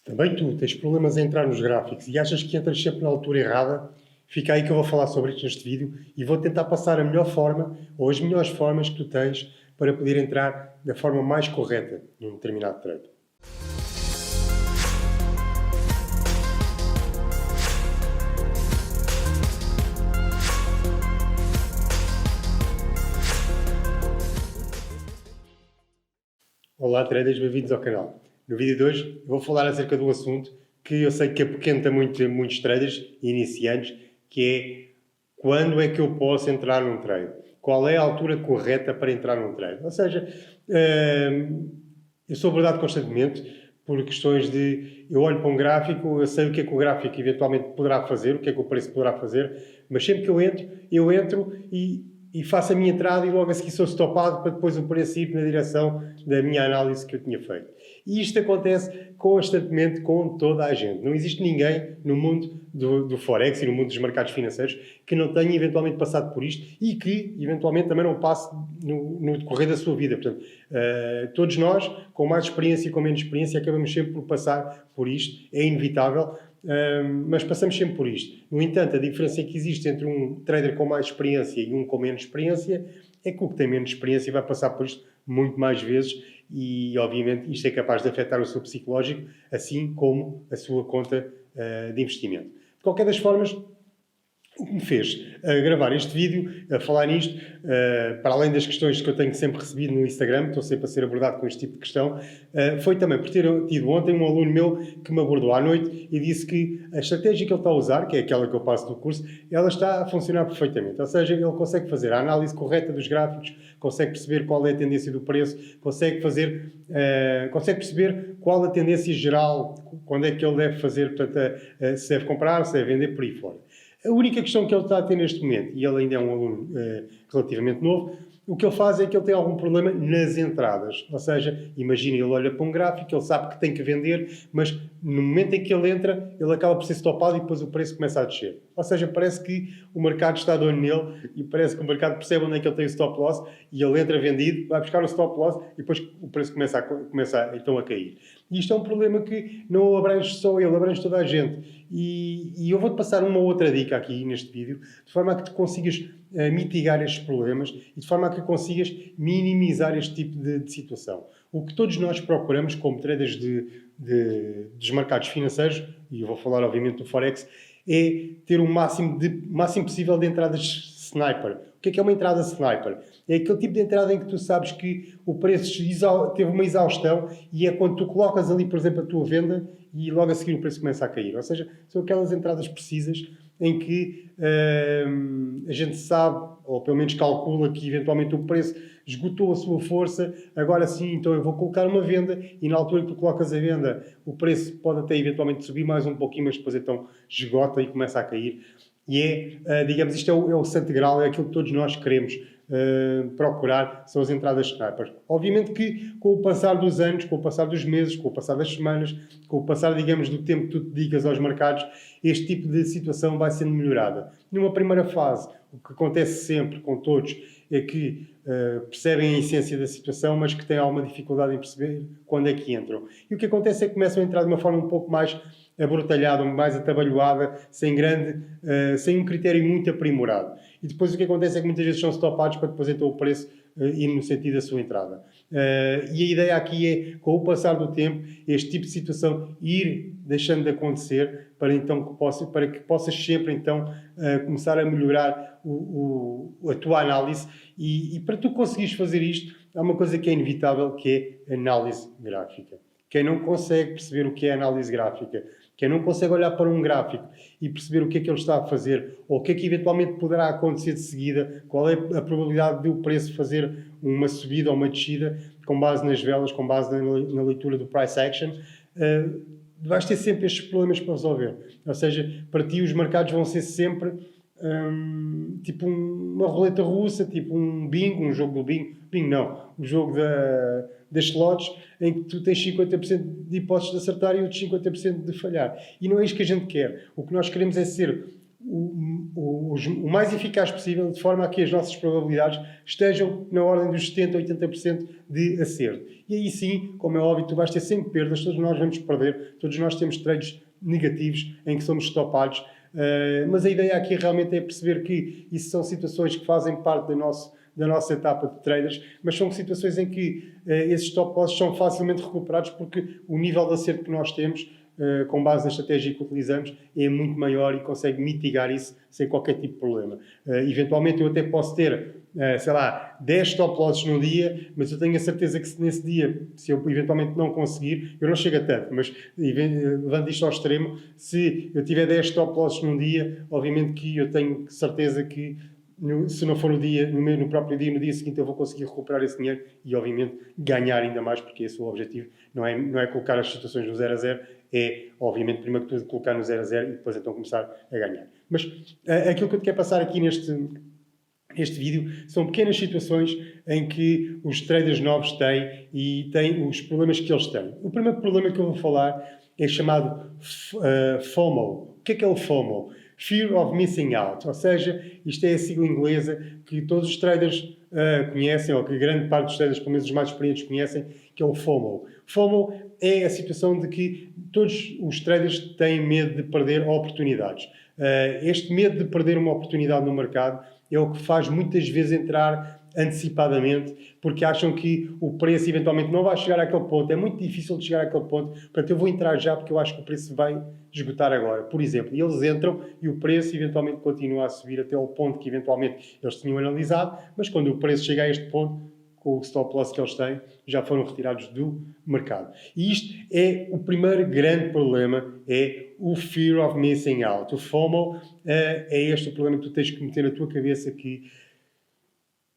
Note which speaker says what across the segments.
Speaker 1: Também tu tens problemas em entrar nos gráficos e achas que entras sempre na altura errada, fica aí que eu vou falar sobre isto neste vídeo e vou tentar passar a melhor forma ou as melhores formas que tu tens para poder entrar da forma mais correta num determinado trade. Olá traders, bem-vindos ao canal. No vídeo de hoje eu vou falar acerca de um assunto que eu sei que apoquenta muitos traders iniciantes, que é quando é que eu posso entrar num trade? Qual é a altura correta para entrar num trade? Ou seja, eu sou abordado constantemente por questões de eu olho para um gráfico, eu sei o que é que o gráfico eventualmente poderá fazer, o que é que o preço poderá fazer, mas sempre que eu entro e faço a minha entrada e logo a seguir sou stopado para depois o preço ir na direção da minha análise que eu tinha feito. E isto acontece constantemente com toda a gente. Não existe ninguém no mundo do Forex e no mundo dos mercados financeiros que não tenha eventualmente passado por isto e que eventualmente também não passe no decorrer da sua vida. Portanto, todos nós, com mais experiência e com menos experiência, acabamos sempre por passar por isto. É inevitável. Mas passamos sempre por isto. No entanto, a diferença que existe entre um trader com mais experiência e um com menos experiência é que o que tem menos experiência vai passar por isto muito mais vezes e, obviamente, isto é capaz de afetar o seu psicológico, assim como a sua conta de investimento. De qualquer das formas, o que me fez gravar este vídeo, a falar nisto, para além das questões que eu tenho sempre recebido no Instagram, estou sempre a ser abordado com este tipo de questão, foi também por ter tido ontem um aluno meu que me abordou à noite e disse que a estratégia que ele está a usar, que é aquela que eu passo no curso, ela está a funcionar perfeitamente. Ou seja, ele consegue fazer a análise correta dos gráficos, consegue perceber qual é a tendência do preço, consegue perceber qual a tendência geral, quando é que ele deve fazer, portanto, se deve comprar, se deve vender, por aí fora. A única questão que ele está a ter neste momento, e ele ainda é um aluno relativamente novo, o que ele faz é que ele tem algum problema nas entradas. Ou seja, imagina, ele olha para um gráfico, ele sabe que tem que vender, mas no momento em que ele entra, ele acaba por ser stopado e depois o preço começa a descer. Ou seja, parece que o mercado está de olho nele e parece que o mercado percebe onde é que ele tem o stop loss e ele entra vendido, vai buscar o stop loss e depois o preço começa então a cair. E isto é um problema que não abrange só ele, abrange toda a gente. E eu vou-te passar uma outra dica aqui neste vídeo, de forma a que tu consigas mitigar estes problemas e de forma a que consigas minimizar este tipo de situação. O que todos nós procuramos como traders dos mercados financeiros, e eu vou falar obviamente do Forex, é ter o máximo possível de entradas sniper. O que é uma entrada sniper? É aquele tipo de entrada em que tu sabes que o preço teve uma exaustão e é quando tu colocas ali, por exemplo, a tua venda e logo a seguir o preço começa a cair. Ou seja, são aquelas entradas precisas em que a gente sabe, ou pelo menos calcula, que eventualmente o preço esgotou a sua força, agora sim, então eu vou colocar uma venda e na altura que tu colocas a venda o preço pode até eventualmente subir mais um pouquinho, mas depois então esgota e começa a cair. E digamos, isto é o santo grau, é aquilo que todos nós queremos procurar, são as entradas snipers. Obviamente que com o passar dos anos, com o passar dos meses, com o passar das semanas, com o passar, digamos, do tempo que tu te dedicas aos mercados, este tipo de situação vai sendo melhorada. Numa primeira fase, o que acontece sempre com todos é que percebem a essência da situação, mas que têm alguma dificuldade em perceber quando é que entram. E o que acontece é que começam a entrar de uma forma um pouco mais abrutalhada, mais atabalhoada, sem um critério muito aprimorado. E depois o que acontece é que muitas vezes são stopados para depois então o preço ir no sentido da sua entrada. E a ideia aqui é, com o passar do tempo, este tipo de situação ir deixando de acontecer para que possas sempre então começar a melhorar a tua análise e para tu conseguires fazer isto, há uma coisa que é inevitável, que é análise gráfica. Quem não consegue perceber o que é análise gráfica, quem não consegue olhar para um gráfico e perceber o que é que ele está a fazer, ou o que é que eventualmente poderá acontecer de seguida, qual é a probabilidade de o preço fazer uma subida ou uma descida, com base nas velas, com base na leitura do price action, vais ter sempre estes problemas para resolver. Ou seja, para ti os mercados vão ser sempre tipo uma roleta russa, tipo um bingo, um jogo do bingo. Bingo não, o jogo das slots, em que tu tens 50% de hipóteses de acertar e outros 50% de falhar. E não é isto que a gente quer. O que nós queremos é ser o mais eficaz possível, de forma a que as nossas probabilidades estejam na ordem dos 70%, 80% de acerto. E aí sim, como é óbvio, tu vais ter sempre perdas, todos nós vamos perder, todos nós temos trades negativos em que somos estopados, mas a ideia aqui realmente é perceber que isso são situações que fazem parte da nossa etapa de traders, mas são situações em que esses stop losses são facilmente recuperados porque o nível de acerto que nós temos, com base na estratégia que utilizamos, é muito maior e consegue mitigar isso sem qualquer tipo de problema. Eventualmente eu até posso ter, sei lá, 10 stop losses no dia, mas eu tenho a certeza que se nesse dia, se eu eventualmente não conseguir, eu não chego a tanto, mas levando isto ao extremo, se eu tiver 10 stop losses num dia, obviamente que eu tenho certeza que se não for no próprio dia, no dia seguinte eu vou conseguir recuperar esse dinheiro e obviamente ganhar ainda mais, porque esse é o objetivo, não é colocar as situações no 0 a 0, é obviamente primeiro que tudo colocar no 0 a 0 e depois então começar a ganhar. Mas aquilo que eu te quero passar aqui neste vídeo são pequenas situações em que os traders novos têm e têm os problemas que eles têm. O primeiro problema que eu vou falar é chamado FOMO. O que é o FOMO? Fear of Missing Out, ou seja, isto é a sigla inglesa que todos os traders conhecem, ou que grande parte dos traders, pelo menos os mais experientes, conhecem, que é o FOMO. FOMO é a situação de que todos os traders têm medo de perder oportunidades. Este medo de perder uma oportunidade no mercado é o que faz muitas vezes entrar antecipadamente, porque acham que o preço eventualmente não vai chegar àquele ponto, é muito difícil de chegar àquele ponto, portanto eu vou entrar já porque eu acho que o preço vai esgotar agora, por exemplo, e eles entram e o preço eventualmente continua a subir até ao ponto que eventualmente eles tinham analisado, mas quando o preço chega a este ponto, com o stop loss que eles têm, já foram retirados do mercado. E isto é o primeiro grande problema, é o fear of missing out. O FOMO é este o problema que tu tens que meter na tua cabeça, que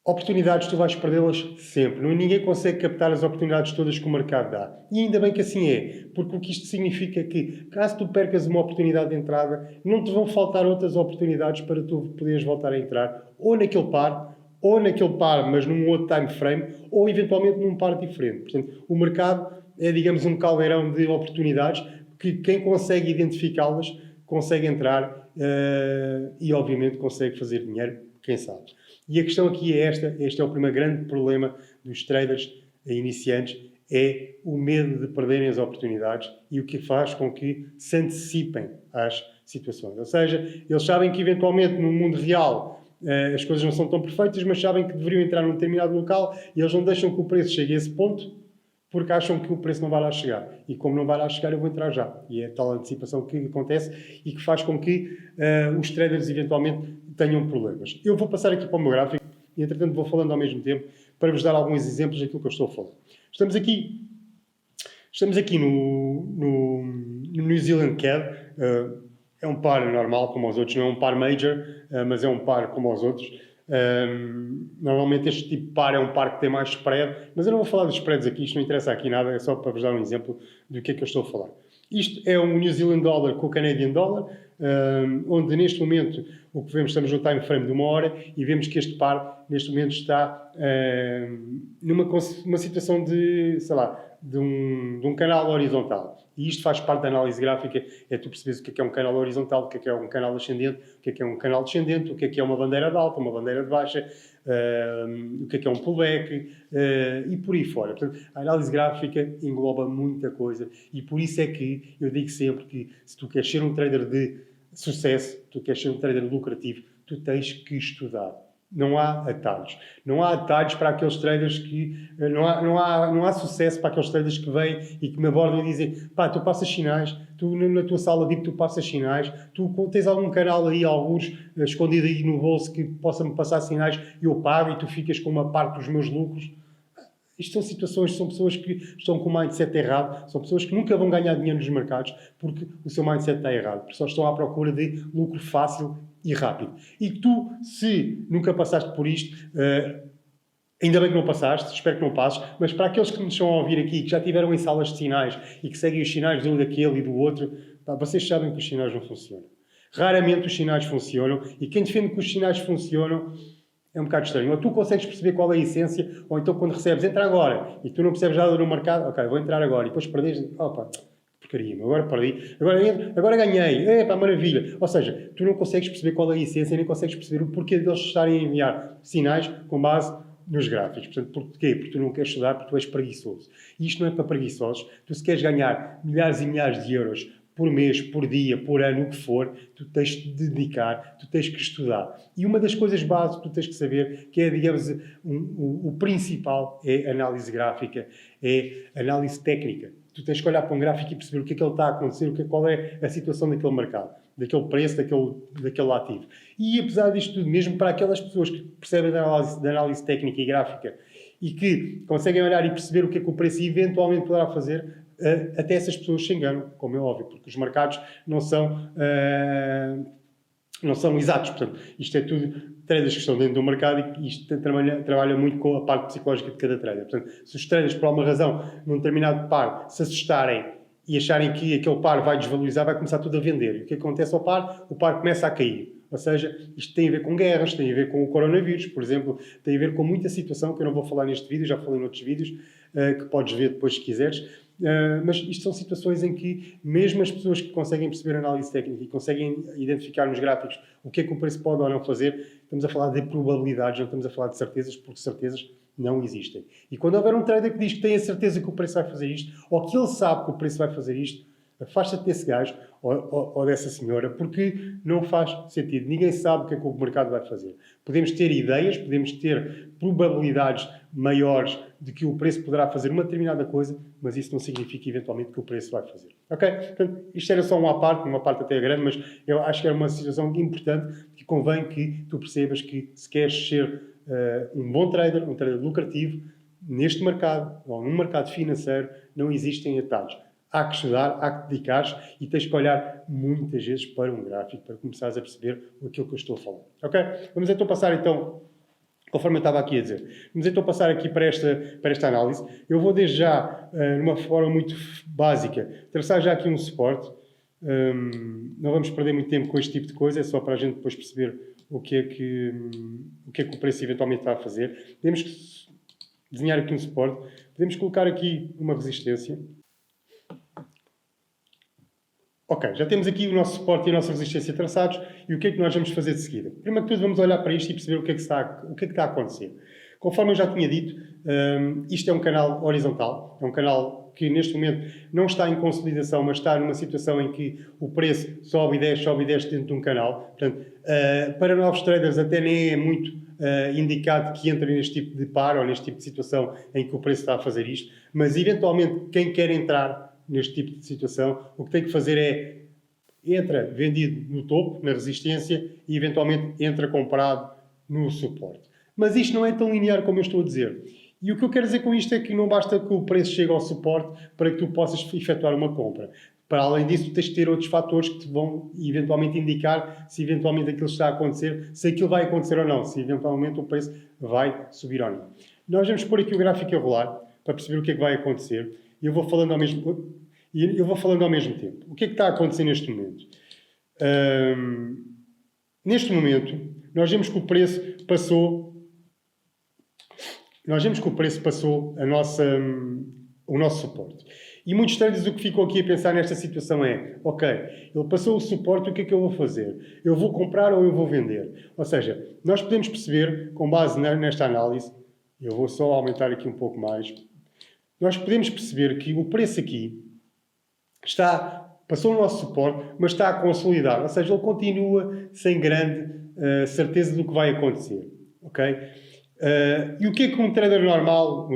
Speaker 1: oportunidades tu vais perdê-las sempre. Ninguém consegue captar as oportunidades todas que o mercado dá. E ainda bem que assim é, porque o que isto significa é que, caso tu percas uma oportunidade de entrada, não te vão faltar outras oportunidades para tu poderes voltar a entrar, ou naquele par, mas num outro time frame, ou eventualmente num par diferente. Portanto, o mercado é, digamos, um caldeirão de oportunidades que quem consegue identificá-las consegue entrar e, obviamente, consegue fazer dinheiro, quem sabe. E a questão aqui é esta, este é o primeiro grande problema dos traders iniciantes, é o medo de perderem as oportunidades e o que faz com que se antecipem às situações. Ou seja, eles sabem que eventualmente no mundo real as coisas não são tão perfeitas, mas sabem que deveriam entrar num determinado local e eles não deixam que o preço chegue a esse ponto porque acham que o preço não vai lá chegar. E como não vai lá chegar, eu vou entrar já. E é tal antecipação que acontece e que faz com que os traders eventualmente tenham problemas. Eu vou passar aqui para o meu gráfico e, entretanto, vou falando ao mesmo tempo para vos dar alguns exemplos daquilo que eu estou a falar. Estamos aqui no New Zealand CAD. É um par normal como os outros, não é um par major, mas é um par como os outros. Normalmente este tipo de par é um par que tem mais spread, mas eu não vou falar dos spreads aqui, isto não interessa aqui nada, é só para vos dar um exemplo do que é que eu estou a falar. Isto é um New Zealand Dollar com o Canadian Dollar, onde neste momento o que vemos, estamos no time frame de 1 hora e vemos que este par neste momento está numa situação de, sei lá, de um canal horizontal. E isto faz parte da análise gráfica, é tu perceberes o que é um canal horizontal, o que é um canal ascendente, o que é um canal descendente, o que é uma bandeira de alta, uma bandeira de baixa, o que é um pullback e por aí fora. Portanto, a análise gráfica engloba muita coisa e por isso é que eu digo sempre que se tu queres ser um trader de sucesso, tu queres ser um trader lucrativo, tu tens que estudar. Não há atalhos. Não há atalhos para aqueles traders que... Não há sucesso para aqueles traders que vêm e que me abordam e dizem pá, tu passas sinais, tu na tua sala VIP tu passas sinais, tu tens algum canal aí, alguns escondido aí no bolso que possa-me passar sinais e eu pago e tu ficas com uma parte dos meus lucros. Isto são situações, são pessoas que estão com o mindset errado, são pessoas que nunca vão ganhar dinheiro nos mercados porque o seu mindset está errado, porque só estão à procura de lucro fácil e rápido. E tu, se nunca passaste por isto, ainda bem que não passaste, espero que não passes, mas para aqueles que me estão a ouvir aqui, que já tiveram em salas de sinais e que seguem os sinais de um daquele e do outro, pá, vocês sabem que os sinais não funcionam. Raramente os sinais funcionam e quem defende que os sinais funcionam é um bocado estranho. Ou tu consegues perceber qual é a essência, ou então quando recebes, entra agora, e tu não percebes nada no mercado, ok, vou entrar agora, e depois perdes, opa, porque porcaria, agora perdi, agora ganhei, epá, maravilha. Ou seja, tu não consegues perceber qual é a essência, nem consegues perceber o porquê deles estarem a enviar sinais com base nos gráficos. Portanto, porquê? Porque tu não queres estudar, porque tu és preguiçoso. E isto não é para preguiçosos. Tu, se queres ganhar milhares e milhares de euros por mês, por dia, por ano, o que for, tu tens de dedicar, tu tens que estudar. E uma das coisas básicas que tu tens que saber, que é, digamos, o principal, é análise gráfica, é análise técnica. Tu tens que olhar para um gráfico e perceber o que é que ele está a acontecer, qual é a situação daquele mercado, daquele preço, daquele ativo. E apesar disto tudo, mesmo para aquelas pessoas que percebem da análise técnica e gráfica e que conseguem olhar e perceber o que é que o preço eventualmente poderá fazer, até essas pessoas se enganam, como é óbvio, porque os mercados não são exatos. Portanto, isto é tudo traders que estão dentro do mercado e isto trabalha muito com a parte psicológica de cada trader. Portanto, se os traders, por alguma razão, num determinado par, se assustarem e acharem que aquele par vai desvalorizar, vai começar tudo a vender. E o que acontece ao par? O par começa a cair. Ou seja, isto tem a ver com guerras, tem a ver com o coronavírus, por exemplo, tem a ver com muita situação que eu não vou falar neste vídeo, já falei noutros vídeos, que podes ver depois se quiseres. Mas isto são situações em que mesmo as pessoas que conseguem perceber a análise técnica e conseguem identificar nos gráficos o que é que o preço pode ou não fazer, estamos a falar de probabilidades, não estamos a falar de certezas, porque certezas não existem. E quando houver um trader que diz que tem a certeza que o preço vai fazer isto, ou que ele sabe que o preço vai fazer isto, afasta-te desse gajo ou dessa senhora, porque não faz sentido. Ninguém sabe o que é que o mercado vai fazer. Podemos ter ideias, podemos ter probabilidades maiores de que o preço poderá fazer uma determinada coisa, mas isso não significa eventualmente que o preço vai fazer. Ok? Portanto, isto era só uma parte até grande, mas eu acho que era uma situação importante que convém que tu percebas que se queres ser um bom trader, um trader lucrativo, neste mercado ou num mercado financeiro, não existem atalhos. Há que estudar, há que dedicar e tens que olhar muitas vezes para um gráfico para começares a perceber aquilo que eu estou a falar. Ok? Vamos então passar conforme eu estava aqui a dizer, vamos então passar aqui para esta análise. Eu vou desde já, numa forma muito básica, traçar já aqui um suporte. Não vamos perder muito tempo com este tipo de coisa, é só para a gente depois perceber o que é que o preço eventualmente está a fazer. Temos que desenhar aqui um suporte. Podemos colocar aqui uma resistência. Ok, já temos aqui o nosso suporte e a nossa resistência traçados e o que é que nós vamos fazer de seguida? Primeiro de tudo vamos olhar para isto e perceber o que é que está a acontecer. Conforme eu já tinha dito, isto é um canal horizontal, é um canal que neste momento não está em consolidação, mas está numa situação em que o preço sobe e desce dentro de um canal. Portanto, para novos traders até nem é muito indicado que entrem neste tipo de par ou neste tipo de situação em que o preço está a fazer isto, mas eventualmente quem quer entrar neste tipo de situação, o que tem que fazer é entra vendido no topo, na resistência, e eventualmente entra comprado no suporte. Mas isto não é tão linear como eu estou a dizer. E o que eu quero dizer com isto é que não basta que o preço chegue ao suporte para que tu possas efetuar uma compra. Para além disso, tu tens de ter outros fatores que te vão eventualmente indicar se eventualmente aquilo está a acontecer, se aquilo vai acontecer ou não, se eventualmente o preço vai subir ou não. Nós vamos pôr aqui o gráfico a rolar para perceber o que é que vai acontecer. E eu vou falando ao mesmo tempo. O que é que está a acontecer neste momento? Neste momento, nós vemos que o preço passou o nosso suporte. E muitos traders o que ficam aqui a pensar nesta situação é, ok, ele passou o suporte, o que é que eu vou fazer? Eu vou comprar ou eu vou vender? Ou seja, nós podemos perceber, com base nesta análise, eu vou só aumentar aqui um pouco mais, nós podemos perceber que o preço aqui passou o nosso suporte, mas está a consolidar. Ou seja, ele continua sem grande certeza do que vai acontecer. Ok? E o que é que um trader normal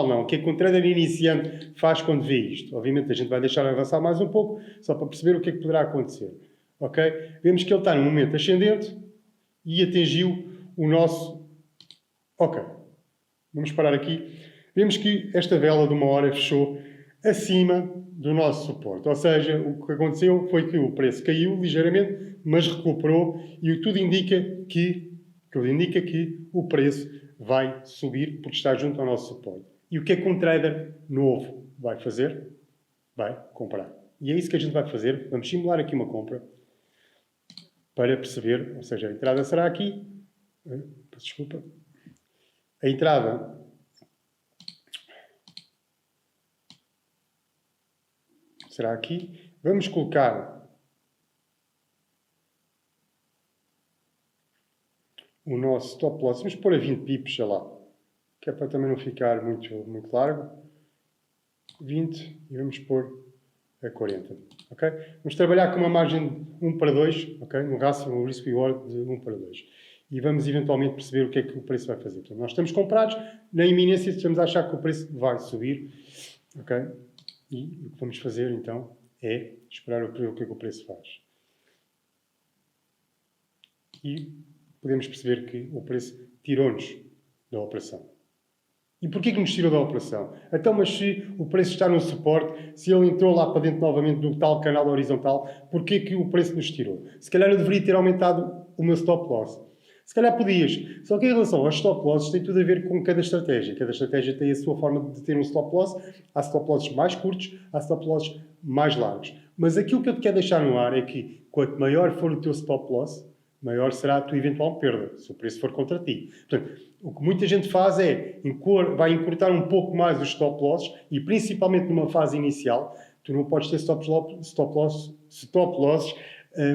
Speaker 1: não, o que é que um trader iniciante faz quando vê isto? Obviamente a gente vai deixar avançar mais um pouco, só para perceber o que é que poderá acontecer. Ok? Vemos que ele está num momento ascendente e atingiu o nosso... Ok. Vamos parar aqui. Vemos que esta vela de 1 hora fechou acima do nosso suporte. Ou seja, o que aconteceu foi que o preço caiu ligeiramente, mas recuperou e tudo indica que o preço vai subir porque está junto ao nosso suporte. E o que é que um trader novo vai fazer? Vai comprar. E é isso que a gente vai fazer. Vamos simular aqui uma compra para perceber, ou seja, a entrada será aqui. Peço desculpa. A entrada será aqui. Vamos colocar o nosso stop loss. Vamos pôr a 20 pips, sei lá, que é para também não ficar muito, muito largo. 20 e vamos pôr a 40. Okay? Vamos trabalhar com uma margem de 1 para 2, okay? No rácio, no risk reward de 1 para 2. E vamos eventualmente perceber o que é que o preço vai fazer. Portanto, nós estamos comprados, na iminência estamos a achar que o preço vai subir. Okay? E o que vamos fazer então é esperar o que é que o preço faz. E podemos perceber que o preço tirou-nos da operação. E porquê que nos tirou da operação? Então, mas se o preço está no suporte, se ele entrou lá para dentro novamente do tal canal horizontal, porquê que o preço nos tirou? Se calhar eu deveria ter aumentado o meu stop loss. Se calhar podias. Só que em relação aos stop losses tem tudo a ver com cada estratégia. Cada estratégia tem a sua forma de ter um stop loss. Há stop losses mais curtos, há stop losses mais largos. Mas aquilo que eu te quero deixar no ar é que quanto maior for o teu stop loss, maior será a tua eventual perda, se o preço for contra ti. Portanto, o que muita gente faz é, vai encurtar um pouco mais os stop losses e principalmente numa fase inicial, tu não podes ter stop losses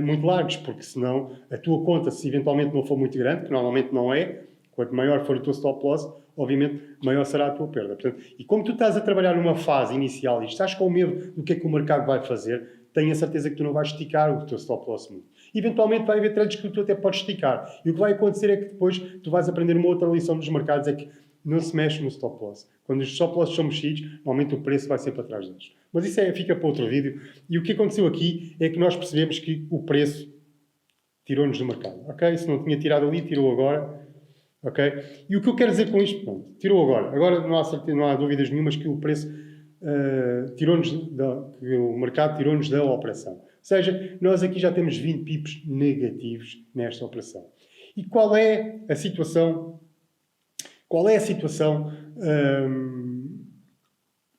Speaker 1: muito largos, porque senão a tua conta, se eventualmente não for muito grande, que normalmente não é, quanto maior for o teu stop loss, obviamente maior será a tua perda. Portanto, e como tu estás a trabalhar numa fase inicial e estás com medo do que é que o mercado vai fazer, tenha certeza que tu não vais esticar o teu stop loss muito. Eventualmente vai haver trades que tu até podes esticar. E o que vai acontecer é que depois tu vais aprender uma outra lição dos mercados, é que não se mexe no stop loss. Quando os stop loss são mexidos, normalmente o preço vai sempre atrás deles. Mas isso fica para outro vídeo. E o que aconteceu aqui é que nós percebemos que o preço tirou-nos do mercado. Ok? Se não tinha tirado ali, tirou agora. Ok? E o que eu quero dizer com isto? Pronto, tirou agora. Agora não há dúvidas nenhumas que o preço que o mercado tirou-nos da operação. Ou seja, nós aqui já temos 20 pips negativos nesta operação. E qual é a situação? Qual é a situação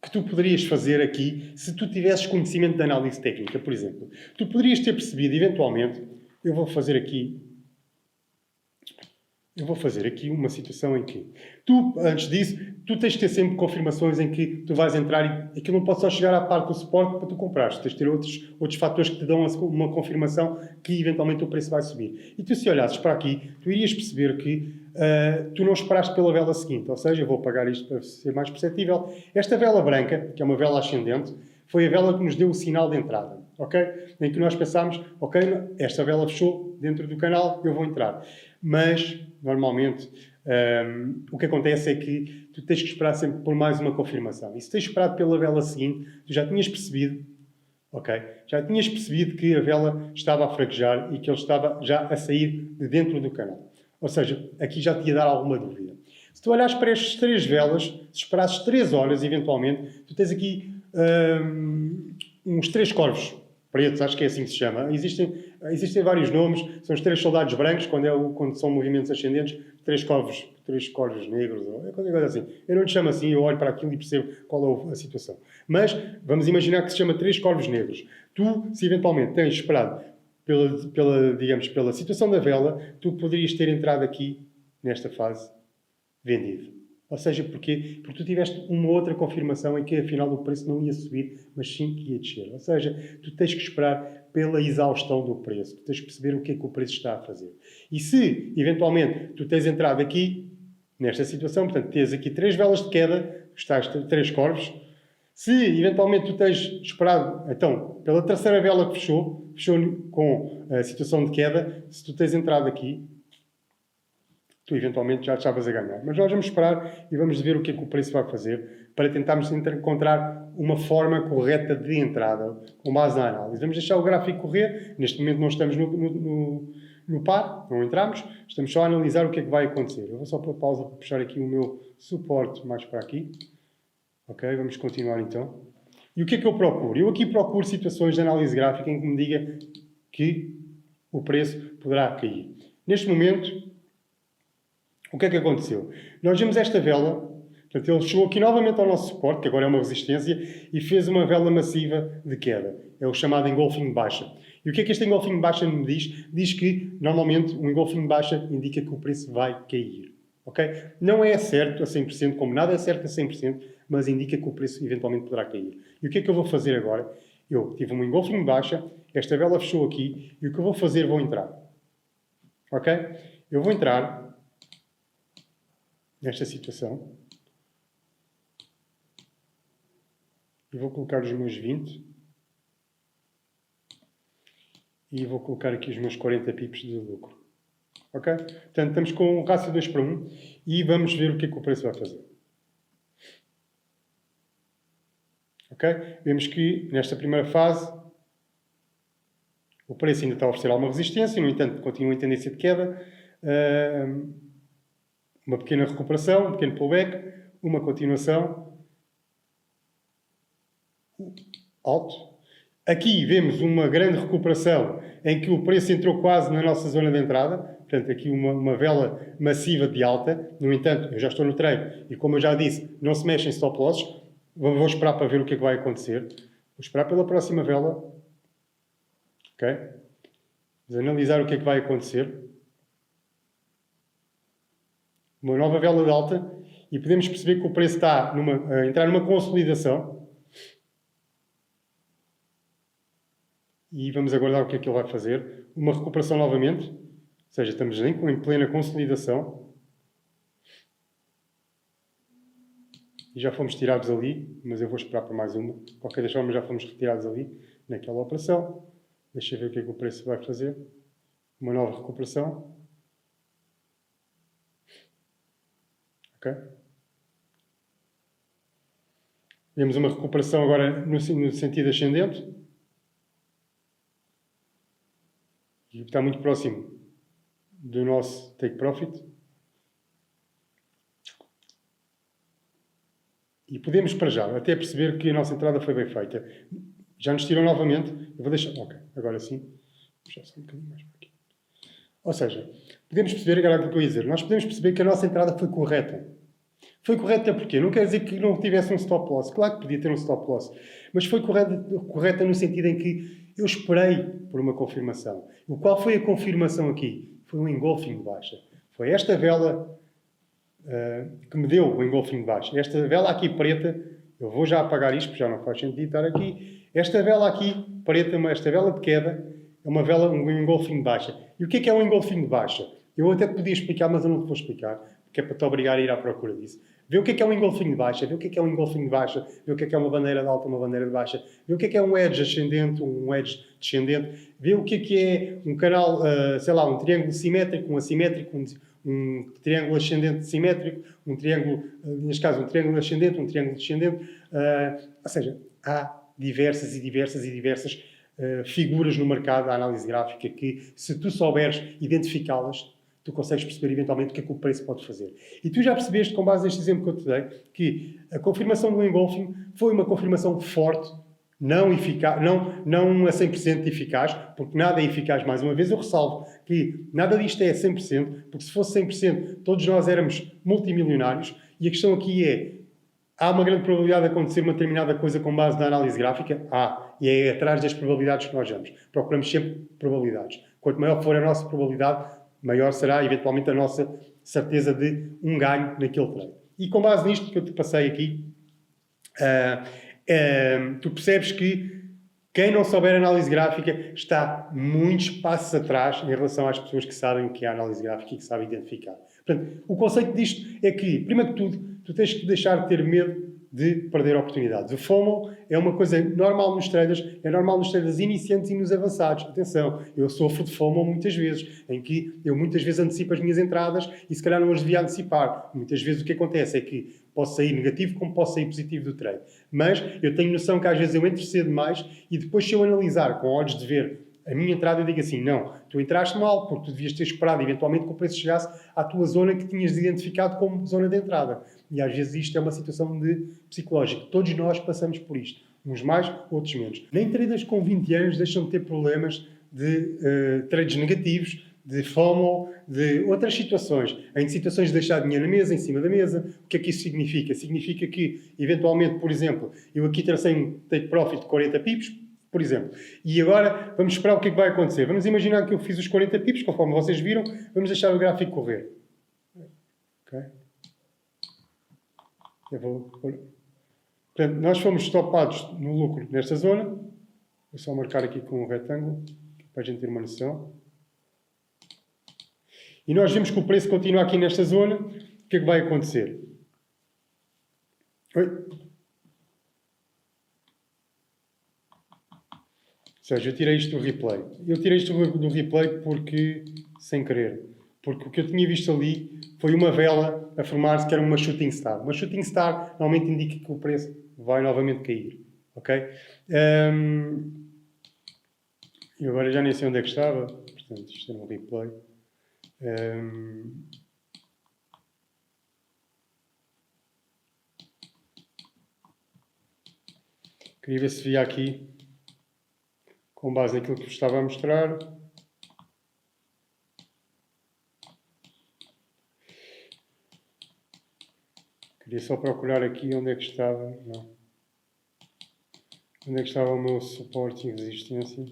Speaker 1: que tu poderias fazer aqui se tu tivesses conhecimento de análise técnica, por exemplo? Tu poderias ter percebido, eventualmente, eu vou fazer aqui uma situação em que tu, antes disso, tu tens de ter sempre confirmações em que tu vais entrar e aquilo não pode só chegar à parte do suporte para tu comprares. Tens de ter outros fatores que te dão uma confirmação que eventualmente o preço vai subir. E tu, se olhasses para aqui, tu irias perceber que tu não esperaste pela vela seguinte. Ou seja, eu vou apagar isto para ser mais perceptível. Esta vela branca, que é uma vela ascendente, foi a vela que nos deu o sinal de entrada. Ok? Em que nós pensámos, ok, esta vela fechou dentro do canal, eu vou entrar. Mas, normalmente, o que acontece é que tu tens que esperar sempre por mais uma confirmação. E se tens esperado pela vela seguinte, tu já tinhas percebido, ok? Já tinhas percebido que a vela estava a fraquejar e que ele estava já a sair de dentro do canal. Ou seja, aqui já te ia dar alguma dúvida. Se tu olhares para estas 3 velas, se esperasses 3 horas, eventualmente, tu tens aqui uns 3 corvos pretos, acho que é assim que se chama. Existem vários nomes, são os 3 soldados brancos, quando são movimentos ascendentes, 3 corvos negros, ou qualquer coisa assim. Eu não te chamo assim, eu olho para aquilo e percebo qual é a situação. Mas vamos imaginar que se chama 3 corvos negros. Tu, se eventualmente tens esperado pela situação da vela, tu poderias ter entrado aqui, nesta fase, vendido. Ou seja, porquê? Porque tu tiveste uma outra confirmação em que afinal o preço não ia subir, mas sim que ia descer. Ou seja, tu tens que esperar pela exaustão do preço. Tu tens que perceber o que é que o preço está a fazer. E se, eventualmente, tu tens entrado aqui, nesta situação, portanto, tens aqui 3 velas de queda, estás 3 corvos. Se, eventualmente, tu tens esperado, então, pela terceira vela que fechou com a situação de queda, se tu tens entrado aqui, tu eventualmente já estavas a ganhar. Mas nós vamos esperar e vamos ver o que é que o preço vai fazer para tentarmos encontrar uma forma correta de entrada com base na análise. Vamos deixar o gráfico correr. Neste momento não estamos no par, não entramos. Estamos só a analisar o que é que vai acontecer. Eu vou só para a pausa para puxar aqui o meu suporte mais para aqui. Ok, vamos continuar então. E o que é que eu procuro? Eu aqui procuro situações de análise gráfica em que me diga que o preço poderá cair. Neste momento, o que é que aconteceu? Nós vimos esta vela, portanto, ele chegou aqui novamente ao nosso suporte, que agora é uma resistência, e fez uma vela massiva de queda. É o chamado engolfing baixa. E o que é que este engolfing baixa me diz? Diz que, normalmente, o engolfing baixa indica que o preço vai cair. Okay? Não é certo a 100%, como nada é certo a 100%, mas indica que o preço eventualmente poderá cair. E o que é que eu vou fazer agora? Eu tive um engolfing de baixa, esta vela fechou aqui, e o que eu vou fazer, vou entrar. Ok? Eu vou entrar nesta situação e vou colocar os meus 20 e vou colocar aqui os meus 40 pips de lucro. Ok? Portanto, estamos com um rácio 2:1 e vamos ver o que é que o preço vai fazer. Ok? Vemos que nesta primeira fase o preço ainda está a oferecer alguma resistência, no entanto, continua em tendência de queda. Uma pequena recuperação, um pequeno pullback, uma continuação alto. Aqui vemos uma grande recuperação em que o preço entrou quase na nossa zona de entrada. Portanto, aqui uma vela massiva de alta. No entanto, eu já estou no trade e, como eu já disse, não se mexe em stop losses. Vou esperar para ver o que é que vai acontecer. Vou esperar pela próxima vela. Ok? Vamos analisar o que é que vai acontecer. Uma nova vela de alta e podemos perceber que o preço está a entrar numa consolidação. E vamos aguardar o que é que ele vai fazer. Uma recuperação novamente. Ou seja, estamos em plena consolidação. E já fomos tirados ali, mas eu vou esperar para mais uma. De qualquer das formas, já fomos retirados ali, naquela operação. Deixa eu ver o que é que o preço vai fazer. Uma nova recuperação. Ok? Vemos uma recuperação agora no sentido ascendente. E está muito próximo do nosso take profit. E podemos, para já, até perceber que a nossa entrada foi bem feita. Já nos tirou novamente. Eu vou deixar... Ok, agora sim. Vou deixar só um bocadinho mais por aqui. Ou seja, podemos perceber, agora aquilo que eu ia dizer, nós podemos perceber que a nossa entrada foi correta. Foi correta porquê? Não quer dizer que não tivesse um stop loss. Claro que podia ter um stop loss. Mas foi correta no sentido em que eu esperei por uma confirmação. E qual foi a confirmação aqui? Foi um engolfing de baixa. Foi esta vela que me deu o engolfing de baixa. Esta vela aqui preta, eu vou já apagar isto, porque já não faz sentido estar aqui. Esta vela aqui preta, esta vela de queda, é uma vela, um engolfing de baixa. E o que é um engolfing de baixa? Eu até podia explicar, mas eu não te vou explicar, porque é para te obrigar a ir à procura disso. Vê o que é um engolfing de baixa, vê o que é um engolfing de baixa, vê o que é uma bandeira de alta, uma bandeira de baixa, vê o que é um edge ascendente, um edge descendente, vê o que é um canal, sei lá, um triângulo simétrico, um assimétrico, um triângulo ascendente simétrico, um triângulo, neste caso, um triângulo ascendente, um triângulo descendente. Ou seja, há diversas figuras no mercado da análise gráfica que, se tu souberes identificá-las, tu consegues perceber eventualmente o que é que o preço pode fazer. E tu já percebeste, com base neste exemplo que eu te dei, que a confirmação do engolfing foi uma confirmação forte, não eficaz, não a 100% eficaz, porque nada é eficaz. Mais uma vez eu ressalvo que nada disto é 100%, porque se fosse 100% todos nós éramos multimilionários, e a questão aqui é, há uma grande probabilidade de acontecer uma determinada coisa com base na análise gráfica? Há, e é atrás das probabilidades que nós vamos. Procuramos sempre probabilidades. Quanto maior for a nossa probabilidade, maior será, eventualmente, a nossa certeza de um ganho naquele trade. E com base nisto que eu te passei aqui, tu percebes que quem não souber análise gráfica está muitos passos atrás em relação às pessoas que sabem o que é análise gráfica e que sabem identificar. Portanto, o conceito disto é que, primeiro que tudo, tu tens que deixar de ter medo de perder oportunidades. O FOMO é uma coisa normal nos traders, é normal nos traders iniciantes e nos avançados. Atenção, eu sofro de FOMO muitas vezes, em que eu muitas vezes antecipo as minhas entradas e se calhar não as devia antecipar. Muitas vezes o que acontece é que posso sair negativo como posso sair positivo do trade. Mas eu tenho noção que às vezes eu entro cedo demais e depois, se eu analisar com olhos de ver a minha entrada, eu digo assim, não, tu entraste mal porque tu devias ter esperado eventualmente que o preço chegasse à tua zona que tinhas identificado como zona de entrada. E às vezes isto é uma situação psicológica. Todos nós passamos por isto. Uns mais, outros menos. Nem traders com 20 anos deixam de ter problemas de trades negativos, de FOMO, de outras situações. Em situações de deixar dinheiro na mesa, em cima da mesa. O que é que isso significa? Significa que, eventualmente, por exemplo, eu aqui tracei um take profit de 40 pips, por exemplo. E agora vamos esperar o que é que vai acontecer. Vamos imaginar que eu fiz os 40 pips, conforme vocês viram. Vamos deixar o gráfico correr. Ok? Portanto, nós fomos topados no lucro nesta zona. Vou só marcar aqui com um retângulo, para a gente ter uma noção. E nós vemos que o preço continua aqui nesta zona. O que é que vai acontecer? Oi? Ou seja, eu tirei isto do replay. Eu tirei isto do replay porque, sem querer. Porque o que eu tinha visto ali foi uma vela a formar-se que era uma shooting star. Uma shooting star normalmente indica que o preço vai novamente cair. Ok? E agora já nem sei onde é que estava. Portanto, isto é um replay. Queria ver se via aqui, com base naquilo que vos estava a mostrar. Queria só procurar aqui onde é que estava. Não. Onde é que estava o meu suporte e resistência.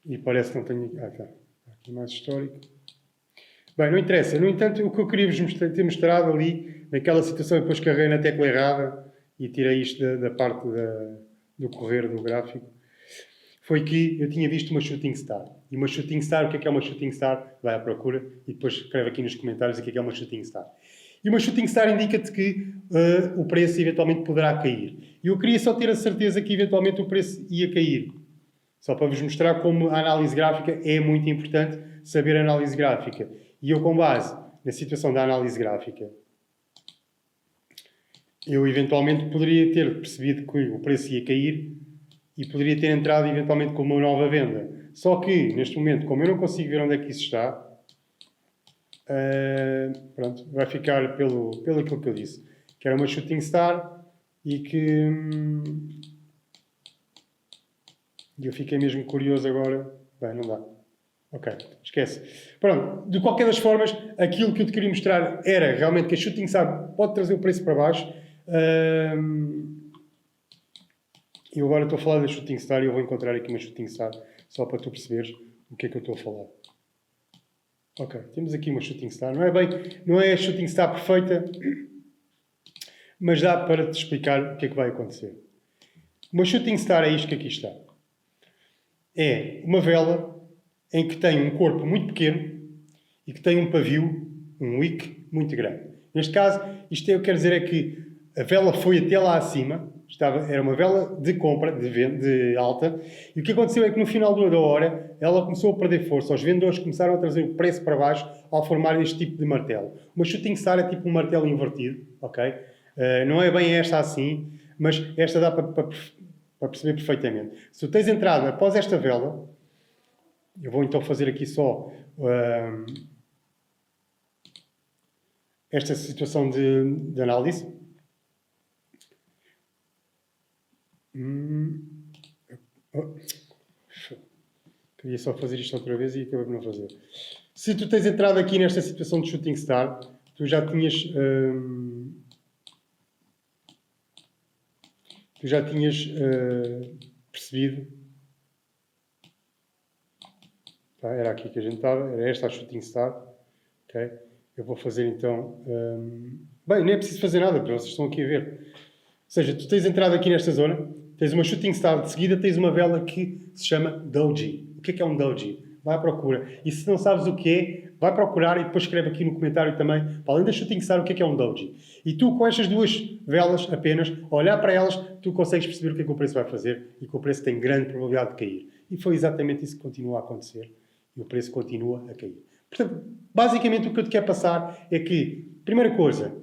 Speaker 1: E parece que não tenho... Ah, está. Aqui mais histórico. Bem, não interessa. No entanto, o que eu queria vos ter mostrado ali, naquela situação, depois carreguei na tecla errada e tirei isto da parte do correr do gráfico, foi que eu tinha visto uma shooting star. E uma shooting star, o que é uma shooting star? Vai à procura e depois escreve aqui nos comentários o que é uma shooting star. E uma shooting star indica-te que o preço eventualmente poderá cair. E eu queria só ter a certeza que eventualmente o preço ia cair. Só para vos mostrar como a análise gráfica é muito importante saber a análise gráfica. E eu, com base na situação da análise gráfica, eu eventualmente poderia ter percebido que o preço ia cair e poderia ter entrado eventualmente com uma nova venda. Só que, neste momento, como eu não consigo ver onde é que isso está, pronto, vai ficar pelo aquilo que eu disse. Que era uma shooting star e que... eu fiquei mesmo curioso agora. Bem, não dá. Ok, esquece. Pronto, de qualquer das formas, aquilo que eu te queria mostrar era realmente que a shooting star pode trazer o preço para baixo. Eu agora estou a falar da shooting star e eu vou encontrar aqui uma shooting star só para tu perceberes o que é que eu estou a falar. Ok, temos aqui uma shooting star. Não é a shooting star perfeita, mas dá para te explicar o que é que vai acontecer. Uma shooting star é isto que aqui está. É uma vela em que tem um corpo muito pequeno e que tem um pavio, um wick, muito grande. Neste caso, isto eu quero dizer é que a vela foi até lá acima, era uma vela de compra, de alta, e o que aconteceu é que no final da hora ela começou a perder força. Os vendedores começaram a trazer o preço para baixo ao formar este tipo de martelo. Uma shooting star é tipo um martelo invertido, ok? Não é bem esta assim, mas esta dá para perceber perfeitamente. Se tu tens entrado após esta vela, eu vou então fazer aqui só esta situação de análise. Queria só fazer isto outra vez e acabei por não fazer. Se tu tens entrado aqui nesta situação de shooting star, tu já tinhas... percebido. Tá, era aqui que a gente estava, era esta a shooting star. Okay? Eu vou fazer então... Bem, nem é preciso fazer nada, porque vocês estão aqui a ver. Ou seja, tu tens entrado aqui nesta zona, tens uma shooting star, de seguida tens uma vela que se chama doji. O que é um doji? Vai à procura. E se não sabes o que é, vai procurar e depois escreve aqui no comentário também, para além da shooting star, o que é um doji. E tu, com estas duas velas apenas, a olhar para elas, tu consegues perceber o que é que o preço vai fazer e que o preço tem grande probabilidade de cair. E foi exatamente isso que continua a acontecer. E o preço continua a cair. Portanto, basicamente o que eu te quero passar é que, primeira coisa,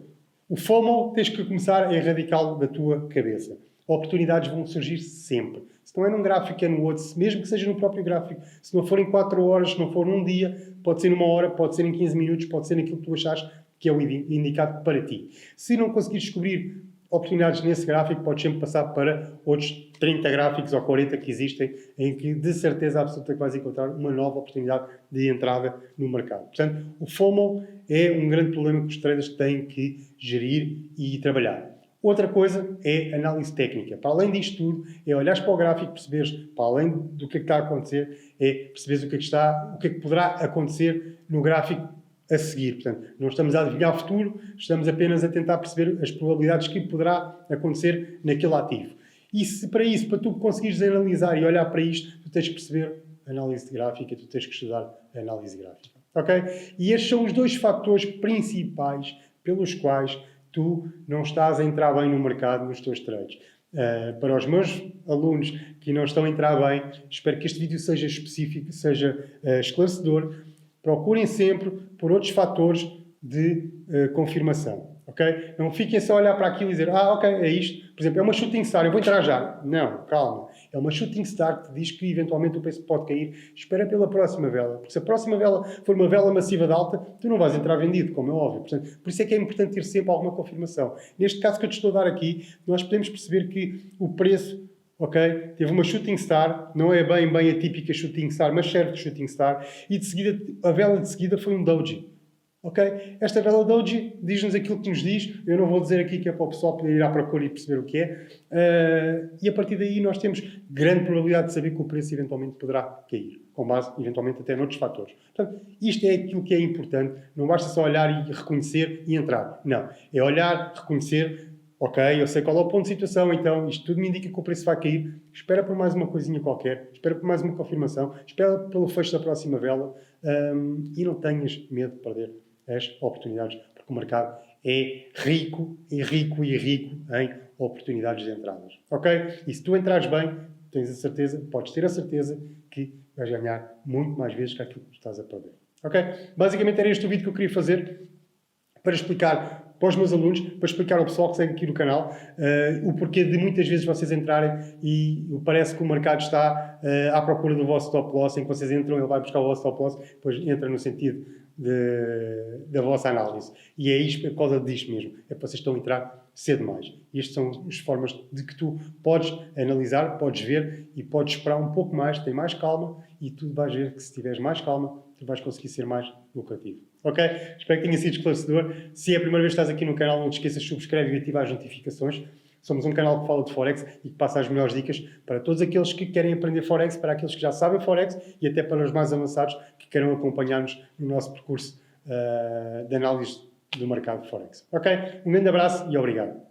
Speaker 1: o FOMO tens que começar a erradicá-lo da tua cabeça. Oportunidades vão surgir sempre. Se não é num gráfico, é no outro. Mesmo que seja no próprio gráfico. Se não for em 4 horas, se não for num dia, pode ser numa hora, pode ser em 15 minutos, pode ser naquilo que tu achares que é o indicado para ti. Se não conseguires descobrir oportunidades nesse gráfico, podes sempre passar para outros 30 gráficos ou 40 que existem, em que de certeza absoluta que vais encontrar uma nova oportunidade de entrada no mercado. Portanto, o FOMO é um grande problema que os traders têm que gerir e trabalhar. Outra coisa é análise técnica. Para além disto tudo, é olhares para o gráfico, perceberes, para além do que é que está a acontecer, é perceberes o que é que poderá acontecer no gráfico a seguir. Portanto, não estamos a adivinhar o futuro, estamos apenas a tentar perceber as probabilidades que poderá acontecer naquele ativo. E se para isso, para tu conseguires analisar e olhar para isto, tu tens que perceber a análise gráfica, tu tens que estudar a análise gráfica. Ok? E estes são os dois fatores principais pelos quais tu não estás a entrar bem no mercado nos teus trades. Para os meus alunos que não estão a entrar bem, espero que este vídeo seja específico, seja esclarecedor. Procurem sempre por outros fatores de confirmação. Okay? Não fiquem só a olhar para aquilo e dizer ok, é isto. Por exemplo, é uma shooting star, eu vou entrar já. Não, calma. É uma shooting star que te diz que eventualmente o preço pode cair. Espera pela próxima vela. Porque se a próxima vela for uma vela massiva de alta, tu não vais entrar vendido, como é óbvio. Portanto, por isso é que é importante ter sempre alguma confirmação. Neste caso que eu te estou a dar aqui, nós podemos perceber que o preço, ok, teve uma shooting star, não é bem a típica shooting star, mas serve de shooting star, e de seguida, a vela de seguida foi um doji. Ok? Esta vela doji diz-nos aquilo que nos diz. Eu não vou dizer aqui que é para o pessoal poder ir à procura e perceber o que é. E a partir daí nós temos grande probabilidade de saber que o preço eventualmente poderá cair, com base eventualmente até noutros fatores. Portanto, isto é aquilo que é importante. Não basta só olhar e reconhecer e entrar. Não. É olhar, reconhecer. Ok, eu sei qual é o ponto de situação, então isto tudo me indica que o preço vai cair. Espera por mais uma coisinha qualquer, espera por mais uma confirmação, espera pelo fecho da próxima vela e não tenhas medo de perder as oportunidades, porque o mercado é rico em oportunidades de entradas. Ok? E se tu entrares bem, tens a certeza, podes ter a certeza que vais ganhar muito mais vezes que aquilo que estás a perder. Ok? Basicamente era este o vídeo que eu queria fazer para explicar para os meus alunos, para explicar ao pessoal que segue aqui no canal o porquê de muitas vezes vocês entrarem e parece que o mercado está à procura do vosso stop loss, em que vocês entram, ele vai buscar o vosso stop loss, depois entra no sentido da vossa análise. E é isto, por causa disto mesmo, é para vocês estão a entrar cedo demais. E estas são as formas de que tu podes analisar, podes ver e podes esperar um pouco mais, ter mais calma e tu vais ver que se tiveres mais calma, tu vais conseguir ser mais lucrativo. Ok? Espero que tenha sido esclarecedor. Se é a primeira vez que estás aqui no canal, não te esqueças de subscrever e ativar as notificações. Somos um canal que fala de Forex e que passa as melhores dicas para todos aqueles que querem aprender Forex, para aqueles que já sabem Forex e até para os mais avançados que queiram acompanhar-nos no nosso percurso de análise do mercado Forex. Ok? Um grande abraço e obrigado.